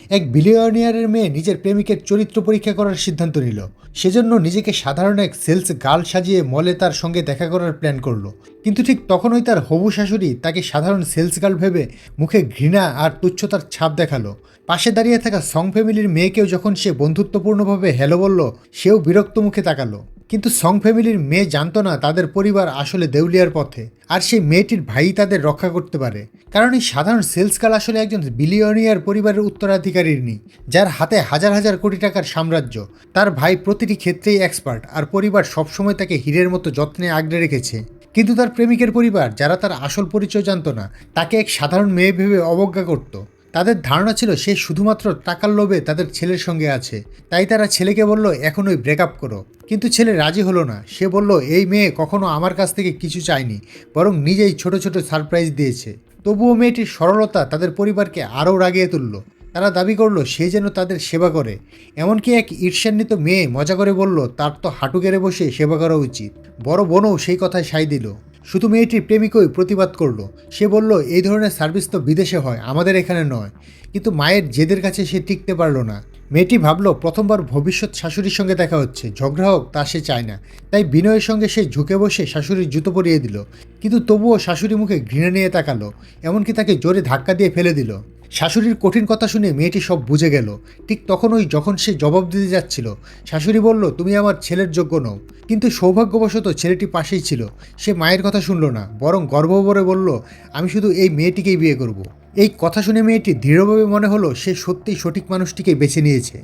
এক বিলিয়নিয়ারের মেয়ে নিজের প্রেমিকের চরিত্র পরীক্ষা করার সিদ্ধান্ত নিল। সেজন্য নিজেকে সাধারণ এক সেলস গার্ল সাজিয়ে মলে তার সঙ্গে দেখা করার প্ল্যান করলো। কিন্তু ঠিক তখনই তার হবু শাশুড়ি তাকে সাধারণ সেলস গার্ল ভেবে মুখে ঘৃণা আর তুচ্ছতার ছাপ দেখালো। পাশে দাঁড়িয়ে থাকা সং ফ্যামিলির মেয়েকেও যখন সে বন্ধুত্বপূর্ণভাবে হ্যালো বলল, সেও বিরক্ত মুখে তাকালো। কিন্তু সং ফ্যামিলির মেয়ে জানতো না তাদের পরিবার আসলে দেউলিয়ার পথে, আর সেই মেয়েটির ভাই তাদের রক্ষা করতে পারে। কারণ এই সাধারণ সেলস গার্ল আসলে একজন বিলিয়নিয়ার পরিবারের উত্তরাধিকারিণী, যার হাতে হাজার হাজার কোটি টাকার সাম্রাজ্য। তার ভাই প্রতিটি ক্ষেত্রেই এক্সপার্ট, আর পরিবার সবসময় তাকে হীরের মতো যত্নে আগলে রেখেছে। কিন্তু তার প্রেমিকের পরিবার, যারা তার আসল পরিচয় জানতো না, তাকে এক সাধারণ মেয়ে ভেবে অবজ্ঞা করত। তাদের ধারণা ছিল সে শুধুমাত্র টাকার লোভে তাদের ছেলের সঙ্গে আছে। তাই তারা ছেলেকে বলল এখনই ব্রেকআপ করো। কিন্তু ছেলে রাজি হলো না। সে বলল এই মেয়ে কখনো আমার কাছ থেকে কিছু চায়নি, বরং নিজেই ছোট ছোট সারপ্রাইজ দিয়েছে। তবুও মেয়েটির সরলতা তাদের পরিবারকে আরও রাগিয়ে তুলল। তারা দাবি করলো সে যেন তাদের সেবা করে। এমনকি এক ঈর্ষান্বিত মেয়ে মজা করে বলল তার তো হাঁটু গেড়ে বসে সেবা করা উচিত। বড় বোনও সেই কথায় সায় দিল। শুধু মেয়েটির প্রেমিকই প্রতিবাদ করলো। সে বলল এই ধরনের সার্ভিস তো বিদেশে হয়, আমাদের এখানে নয়। কিন্তু মায়ের জেদের কাছে সে টিকতে পারল না। মেয়েটি ভাবলো প্রথমবার ভবিষ্যৎ শাশুড়ির সঙ্গে দেখা হচ্ছে, ঝগড়া হোক তা সে চায় না। তাই বিনয়ের সঙ্গে সে ঝুঁকে বসে শাশুড়ির জুতো পরিয়ে দিল। কিন্তু তবুও শাশুড়ি মুখে ঘৃণা নিয়ে তাকালো, এমনকি তাকে জোরে ধাক্কা দিয়ে ফেলে দিল। শাশুড়ির কঠিন কথা শুনে মেয়েটি সব বুঝে গেল। ঠিক তখনই যখন সে জবাব দিতে যাচ্ছিল, শাশুড়ি বলল তুমি আমার ছেলের যোগ্য নও। কিন্তু সৌভাগ্যবশত ছেলেটি পাশেই ছিল। সে মায়ের কথা শুনল না, বরং গর্ব ভরে বলল আমি শুধু এই মেয়েটিকেই বিয়ে করব। এই কথা শুনে মেয়েটি দৃঢ়ভাবে মনে হলো সে সত্যিই সঠিক মানুষটিকে বেছে নিয়েছে।